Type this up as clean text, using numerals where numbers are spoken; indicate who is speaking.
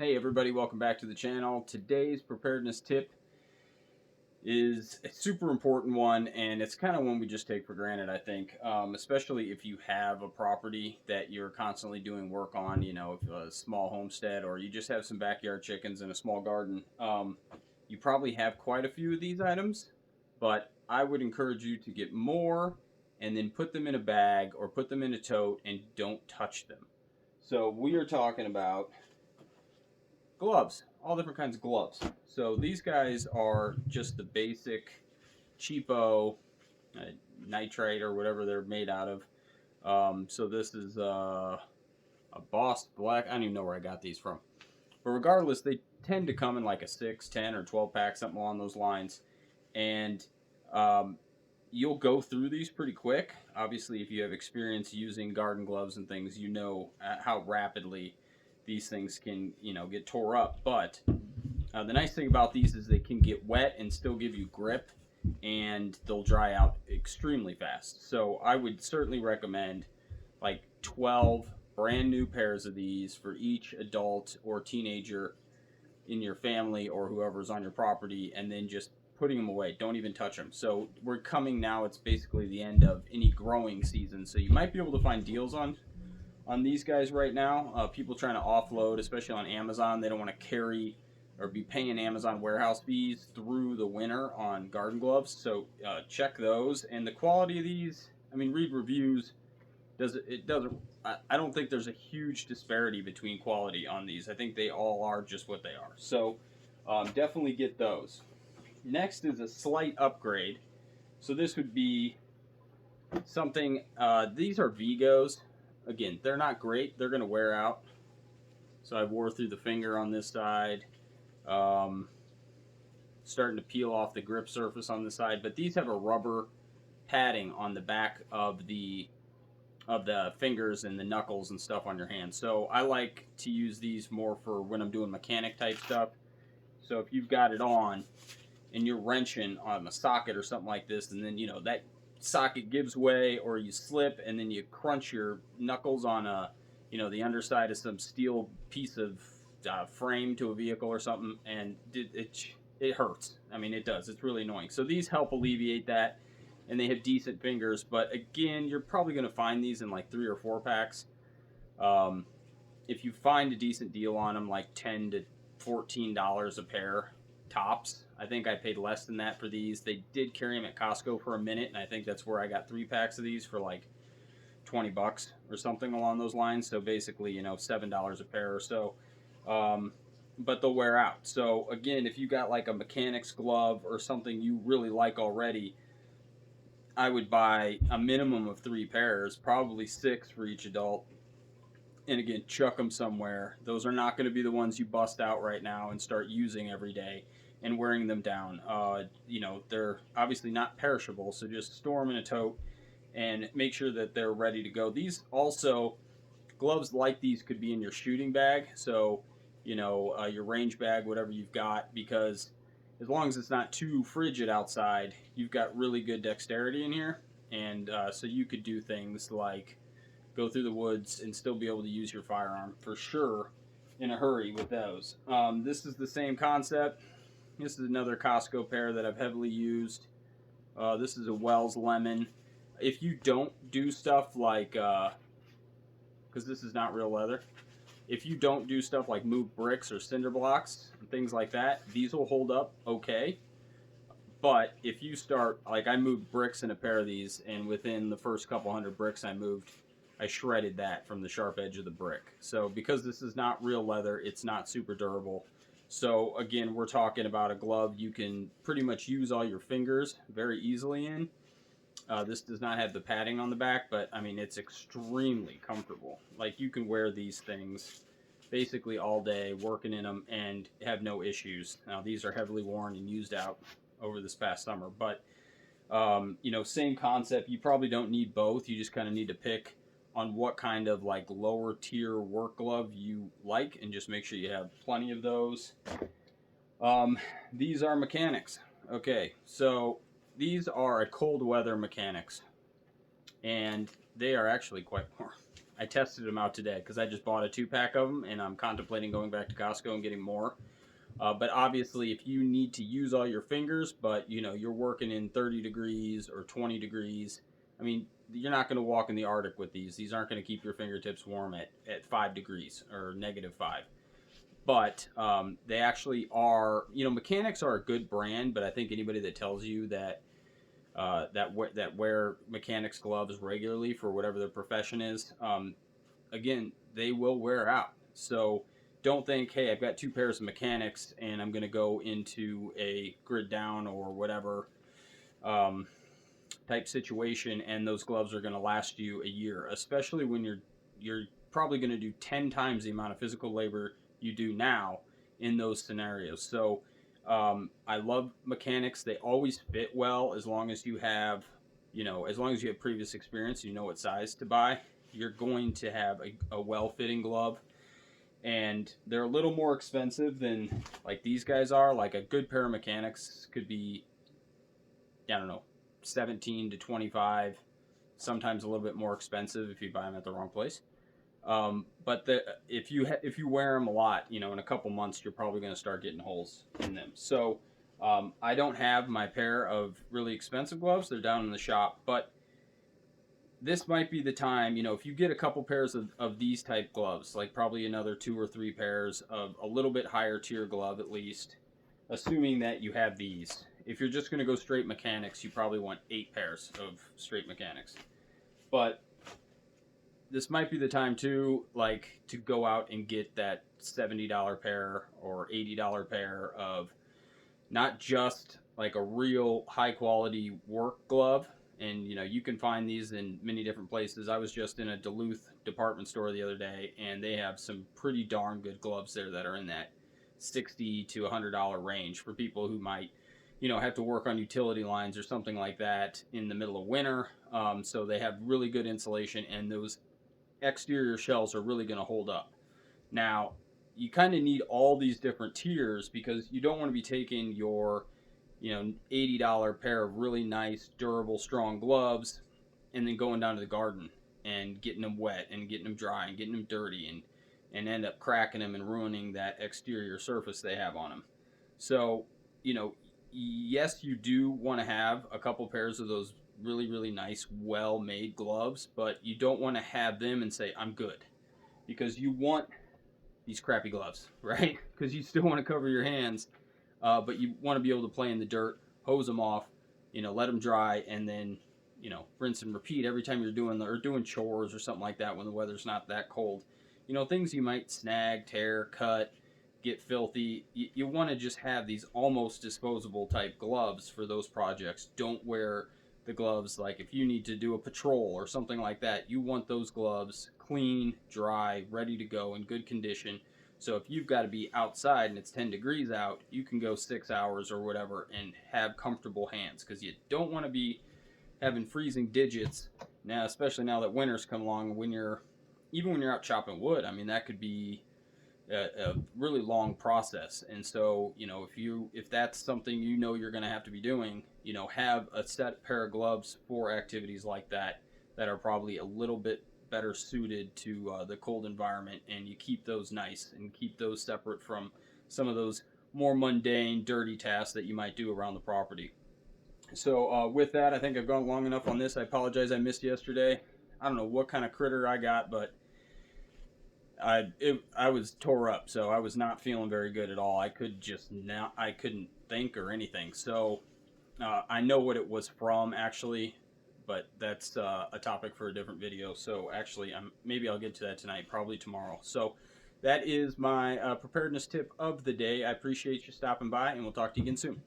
Speaker 1: Hey everybody, welcome back to the channel. Today's preparedness tip is a super important one, and it's kind of one we just take for granted, I think, especially if you have a property that you're constantly doing work on, if a small homestead or you just have some backyard chickens and a small garden. You probably have quite a few of these items, but I would encourage you to get more and then put them in a bag or put them in a tote and don't touch them. So we are talking about gloves, all different kinds of gloves. So these guys are just the basic cheapo uh, nitrite or whatever they're made out of. So this is a Boss Black. I don't even know where I got these from. But regardless, they tend to come in like a 6, 10, or 12 pack, something along those lines. And um, you'll go through these pretty quick. Obviously, if you have experience using garden gloves and things, you know how rapidly these things can, get tore up. But the nice thing about these is they can get wet and still give you grip, and they'll dry out extremely fast. So I would certainly recommend like 12 brand new pairs of these for each adult or teenager in your family or whoever's on your property, and then just putting them away. Don't even touch them. So we're coming now, it's basically the end of any growing season, so you might be able to find deals on these guys right now. People trying to offload, especially on Amazon, they don't want to carry or be paying Amazon warehouse fees through the winter on garden gloves. So check those. And the quality of these, I mean, read reviews. It doesn't. I don't think there's a huge disparity between quality on these. I think they all are just what they are. So definitely get those. Next is a slight upgrade. So this would be something. These are Vigos. Again, they're not great. They're going to wear out. So I wore through the finger on this side. Um, Starting to peel off the grip surface on the side. But these have a rubber padding on the back of the fingers and the knuckles and stuff on your hands. So I like to use these more for when I'm doing mechanic type stuff. So if you've got it on and you're wrenching on a socket or something like this, and then that socket gives way, or you slip and then you crunch your knuckles on the underside of some steel piece of frame to a vehicle or something, and it hurts. I mean, it does. It's really annoying. So these help alleviate that, and they have decent fingers. But again, you're probably going to find these in like 3 or 4 packs. If you find a decent deal on them, like $10 to $14 a pair tops. I think I paid less than that for these. They did carry them at Costco for a minute, and I think that's where I got 3 packs of these for like $20 or something along those lines. So basically, $7 a pair or so. But they'll wear out. So again, if you got like a mechanic's glove or something you really like already, I would buy a minimum of 3 pairs, probably 6 for each adult. And again, chuck them somewhere. Those are not going to be the ones you bust out right now and start using every day and wearing them down. They're obviously not perishable, so just store them in a tote and make sure that they're ready to go. These also, gloves like these could be in your shooting bag, so your range bag, whatever you've got, because as long as it's not too frigid outside, you've got really good dexterity in here, and so you could do things like go through the woods and still be able to use your firearm for sure in a hurry with those. This is the same concept. This is another Costco pair that I've heavily used. This is a Wells Lemon. If you don't do stuff like, because this is not real leather, if you don't do stuff like move bricks or cinder blocks and things like that, these will hold up okay. But if you start, like I moved bricks in a pair of these, and within the first couple hundred bricks I shredded that from the sharp edge of the brick. So because this is not real leather, it's not super durable. So again, we're talking about a glove you can pretty much use all your fingers very easily in. This does not have the padding on the back, but I mean, it's extremely comfortable. Like you can wear these things basically all day working in them and have no issues. Now these are heavily worn and used out over this past summer, but same concept. You probably don't need both. You just kind of need to pick on what kind of like lower tier work glove you like, and just make sure you have plenty of those. These are mechanics. Okay, so these are a cold weather mechanics, and they are actually quite warm. I tested them out today because I just bought a 2-pack of them, and I'm contemplating going back to Costco and getting more. But obviously, if you need to use all your fingers, but you're working in 30 degrees or 20 degrees, I mean, you're not going to walk in the Arctic with these. These aren't going to keep your fingertips warm at 5 degrees or -5. But they actually are, Mechanics are a good brand, but I think anybody that tells you that wear Mechanics gloves regularly for whatever their profession is, again, they will wear out. So don't think, hey, I've got 2 pairs of Mechanics and I'm going to go into a grid down or whatever um, type situation, and those gloves are going to last you a year, especially when you're probably going to do 10 times the amount of physical labor you do now in those scenarios. So I love Mechanics. They always fit well as long as you have, as long as you have previous experience, you know what size to buy. You're going to have a well-fitting glove, and they're a little more expensive than like these guys are. Like a good pair of Mechanics could be, I don't know, 17 to 25, sometimes a little bit more expensive if you buy them at the wrong place. But if you wear them a lot, in a couple months, you're probably going to start getting holes in them. So I don't have my pair of really expensive gloves. They're down in the shop. But this might be the time, if you get a couple pairs of these type gloves, like probably another 2 or 3 pairs of a little bit higher tier glove at least, assuming that you have these. If you're just going to go straight Mechanics, you probably want 8 pairs of straight Mechanics. But this might be the time too, like, to go out and get that $70 pair or $80 pair of not just like a real high quality work glove. And you can find these in many different places. I was just in a Duluth department store the other day, and they have some pretty darn good gloves there that are in that $60 to $100 range for people who might have to work on utility lines or something like that in the middle of winter. So they have really good insulation, and those exterior shells are really going to hold up. Now, you kind of need all these different tiers because you don't want to be taking your $80 pair of really nice, durable, strong gloves and then going down to the garden and getting them wet and getting them dry and getting them dirty and end up cracking them and ruining that exterior surface they have on them. So, yes, you do want to have a couple pairs of those really, really nice, well-made gloves, but you don't want to have them and say, I'm good. Because you want these crappy gloves, right? Because you still want to cover your hands, but you want to be able to play in the dirt, hose them off, let them dry, and then, rinse and repeat every time you're doing chores or something like that when the weather's not that cold. Things you might snag, tear, cut, get filthy. You want to just have these almost disposable type gloves for those projects. Don't wear the gloves like if you need to do a patrol or something like that. You want those gloves clean, dry, ready to go, in good condition. So if you've got to be outside and it's 10 degrees out, you can go 6 hours or whatever and have comfortable hands, because you don't want to be having freezing digits now, especially now that winter's come along. Even when you're out chopping wood, I mean, that could be a really long process. And so, if that's something you're going to have to be doing, have a set pair of gloves for activities like that are probably a little bit better suited to the cold environment, and you keep those nice and keep those separate from some of those more mundane, dirty tasks that you might do around the property. So with that, I think I've gone long enough on this. I apologize I missed yesterday. I don't know what kind of critter I got, but I was tore up, so I was not feeling very good at all. I couldn't think or anything. So I know what it was from, actually, but that's a topic for a different video. So actually, maybe I'll get to that tonight, probably tomorrow. So that is my preparedness tip of the day. I appreciate you stopping by, and we'll talk to you again soon.